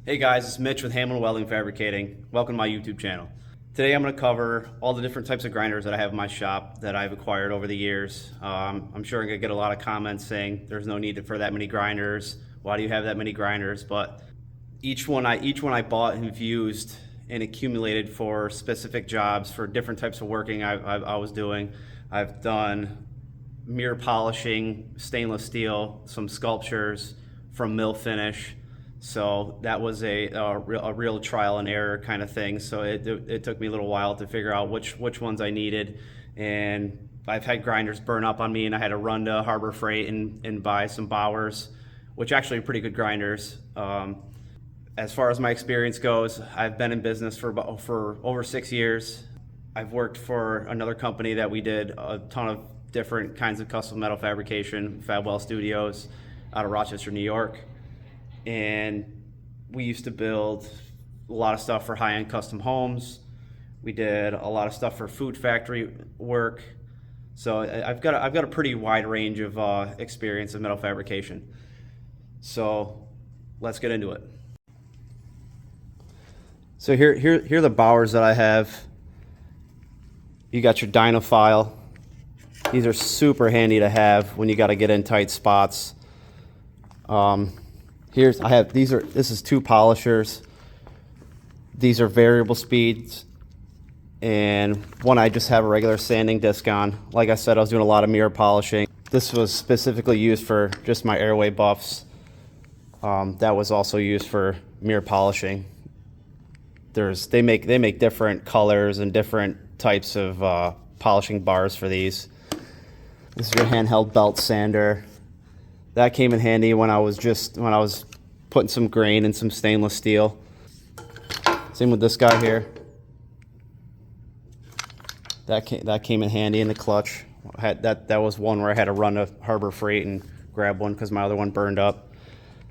Hey guys, it's Mitch with Welding Fabricating. Welcome to my YouTube channel. Today I'm going to cover all the different types of grinders that I have in my shop that I've acquired over the years. I'm sure I'm going to get a lot of comments saying there's no need for that many grinders. Why do you have that many grinders? But each one I bought and have used and accumulated for specific jobs for different types of working I was doing. I've done mirror polishing, stainless steel, some sculptures from mill finish. So that was a real trial and error kind of thing. So it took me a little while to figure out which ones I needed. And I've had grinders burn up on me, and I had to run to Harbor Freight and buy some Bauers, which actually are pretty good grinders. As far as my experience goes, I've been in business for over 6 years. I've worked for another company that we did a ton of different kinds of custom metal fabrication, Fabwell Studios, out of Rochester, New York. And we used to build a lot of stuff for high-end custom homes. We did a lot of stuff for food factory work. So I've got a pretty wide range of experience in metal fabrication. So let's get into it. So here are the Bauers that I have. You got your dyno file. These are super handy to have when you got to get in tight spots. This is 2 polishers. These are variable speeds, and one I just have a regular sanding disc on. Like I said, I was doing a lot of mirror polishing. This was specifically used for just my airway buffs. That was also used for mirror polishing. They make different colors and different types of polishing bars for these. This is your handheld belt sander. That came in handy when I was putting some grain in some stainless steel. Same with this guy here. That came in handy in the clutch. That was one where I had to run to Harbor Freight and grab one because my other one burned up.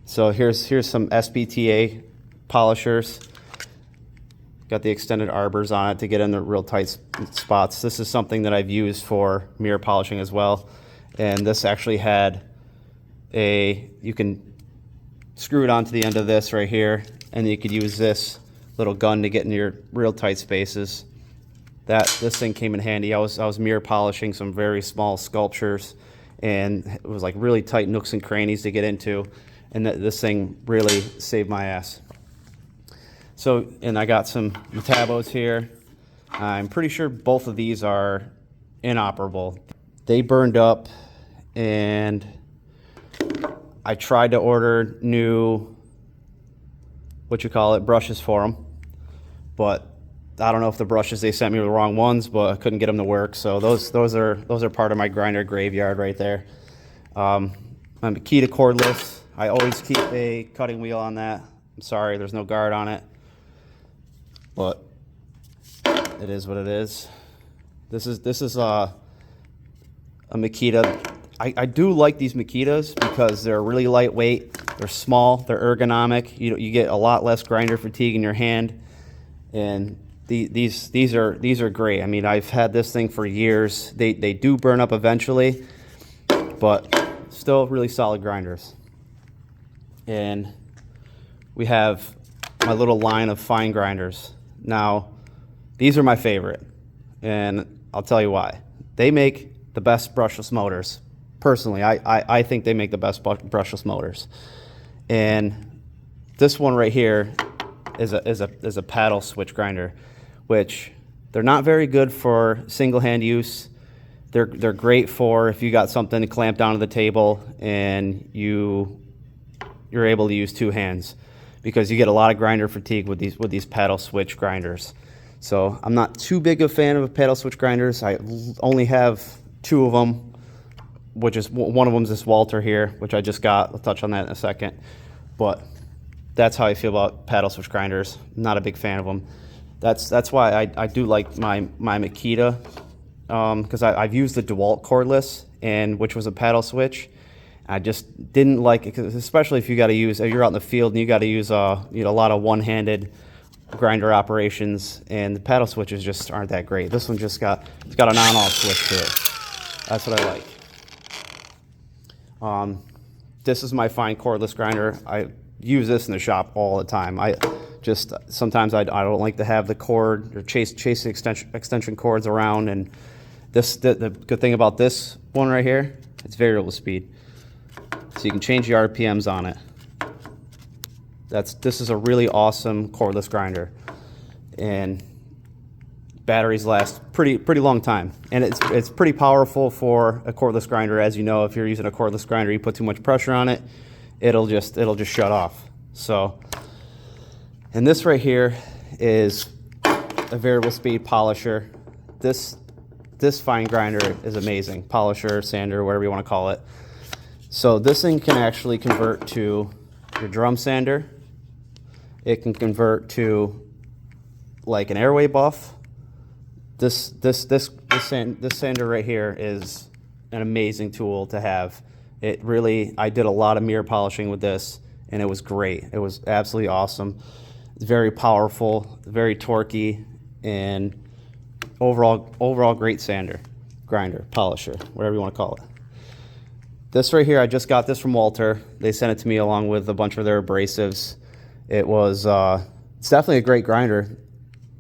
So here's some SPTA polishers. Got the extended arbors on it to get in the real tight spots. This is something that I've used for mirror polishing as well. And this actually had you can screw it onto the end of this right here, and you could use this little gun to get in your real tight spaces. This thing came in handy. I was mirror polishing some very small sculptures, and it was like really tight nooks and crannies to get into, and this thing really saved my ass. So, and I got some Metabos here. I'm pretty sure both of these are inoperable. They burned up, and I tried to order new, brushes for them, but I don't know if the brushes they sent me were the wrong ones, but I couldn't get them to work. So those are part of my grinder graveyard right there. My Makita cordless. I always keep a cutting wheel on that. I'm sorry, there's no guard on it, but it is what it is. This is a Makita. I do like these Makitas because they're really lightweight, they're small, they're ergonomic. You get a lot less grinder fatigue in your hand, and these are great. I mean, I've had this thing for years. They do burn up eventually, but still really solid grinders. And we have my little line of Fein grinders. Now, these are my favorite, and I'll tell you why. They make the best brushless motors. Personally, I think they make the best brushless motors. And this one right here is a paddle switch grinder, which they're not very good for single hand use. They're great for if you got something to clamp down to the table and you're able to use 2 hands, because you get a lot of grinder fatigue with these paddle switch grinders. So I'm not too big a fan of paddle switch grinders. I only have 2 of them, which is one of them is this Walter here, which I just got. I'll touch on that in a second. But that's how I feel about paddle switch grinders. Not a big fan of them. That's why I do like my Makita, because I've used the DeWalt cordless, which was a paddle switch. I just didn't like it, especially if you're out in the field and you got to use a lot of one-handed grinder operations, and the paddle switches just aren't that great. This one it's got an on-off switch to it. That's what I like. This is my Fein cordless grinder. use this in the shop all the time. Sometimes I don't like to have the cord or chase extension cords around. And the good thing about this one right here, it's variable speed, so you can change the RPMs on it. This is a really awesome cordless grinder, and batteries last pretty long time, and it's pretty powerful for a cordless grinder. As you know, if you're using a cordless grinder, you put too much pressure on it, it'll just shut off. So, and this right here is a variable speed polisher. This Fein grinder is amazing. Polisher, sander, whatever you want to call it. So this thing can actually convert to your drum sander. It can convert to like an airway buff. This sander right here is an amazing tool to have. I did a lot of mirror polishing with this, and it was great. It was absolutely awesome. It's very powerful, very torquey, and overall great sander, grinder, polisher, whatever you want to call it. This right here, I just got this from Walter. They sent it to me along with a bunch of their abrasives. It's definitely a great grinder.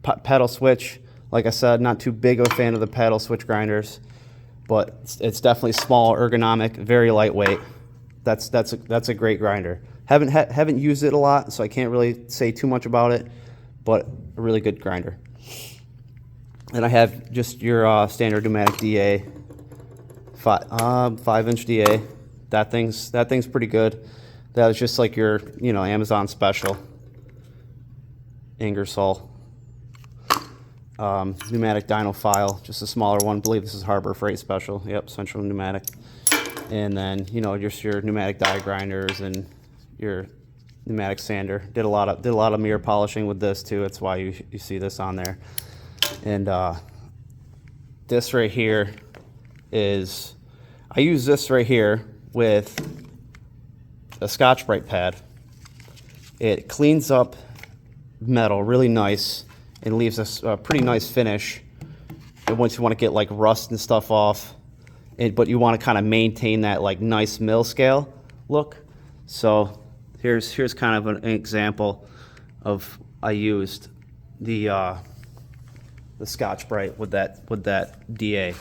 Pedal switch, like I said, not too big of a fan of the pedal switch grinders, but it's definitely small, ergonomic, very lightweight. That's a great grinder. Haven't used it a lot, so I can't really say too much about it, but a really good grinder. And I have just your standard pneumatic DA, 5-inch DA. That thing's pretty good. That was just like your Amazon special. Ingersoll. Pneumatic dyno file, just a smaller one. I believe this is Harbor Freight special. Yep, Central Pneumatic. And then just your pneumatic die grinders and your pneumatic sander. Did a lot of mirror polishing with this too. That's why you see this on there. And this right here I use this right here with a Scotch-Brite pad. It cleans up metal really nice and leaves us a pretty nice finish. And once you want to get like rust and stuff off, but you want to kind of maintain that like nice mill scale look. So here's kind of an example of I used the Scotch-Brite with that DA.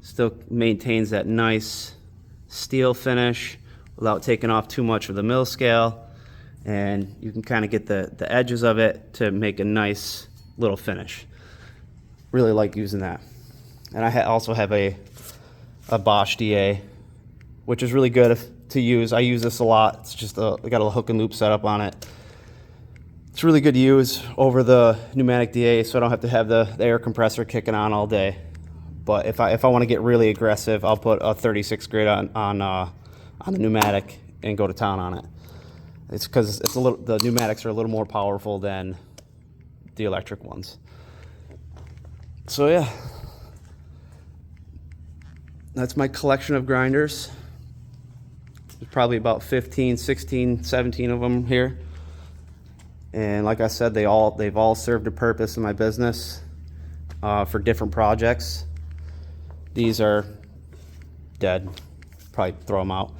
Still maintains that nice steel finish without taking off too much of the mill scale, and you can kind of get the edges of it to make a nice little finish. Really like using that. And I also have a Bosch DA, which is really good to use. I use this a lot. It's just I got a hook and loop setup on it. It's really good to use over the pneumatic DA, so I don't have to have the air compressor kicking on all day. But if I want to get really aggressive, I'll put a 36 grit on the pneumatic and go to town on it. It's because the pneumatics are a little more powerful than the electric ones. So yeah, that's my collection of grinders. There's probably about 15, 16, 17 of them here. And like I said, they've all served a purpose in my business for different projects. These are dead. Probably throw them out.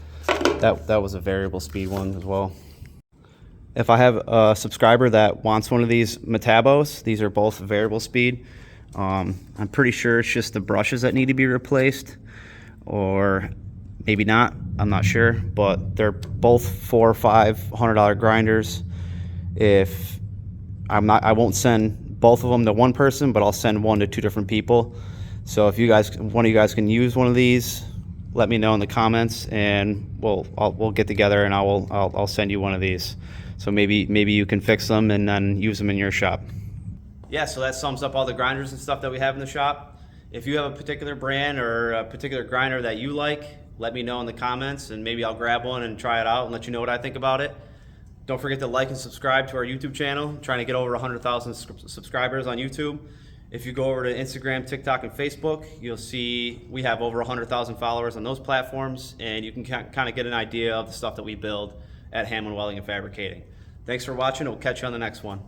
That was a variable speed one as well. If I have a subscriber that wants one of these Metabos, these are both variable speed. I'm pretty sure it's just the brushes that need to be replaced, or maybe not. I'm not sure, but they're both $400 or $500 grinders. If I won't send both of them to one person, but I'll send one to 2 different people. So if one of you guys can use one of these, let me know in the comments, and we'll get together and I'll send you one of these. So maybe you can fix them and then use them in your shop. Yeah, so that sums up all the grinders and stuff that we have in the shop. If you have a particular brand or a particular grinder that you like, let me know in the comments, and maybe I'll grab one and try it out and let you know what I think about it. Don't forget to like and subscribe to our YouTube channel. I'm trying to get over 100,000 subscribers on YouTube. If you go over to Instagram, TikTok, and Facebook, you'll see we have over 100,000 followers on those platforms, and you can kind of get an idea of the stuff that we build at Welding and Fabricating. Thanks for watching. We'll catch you on the next one.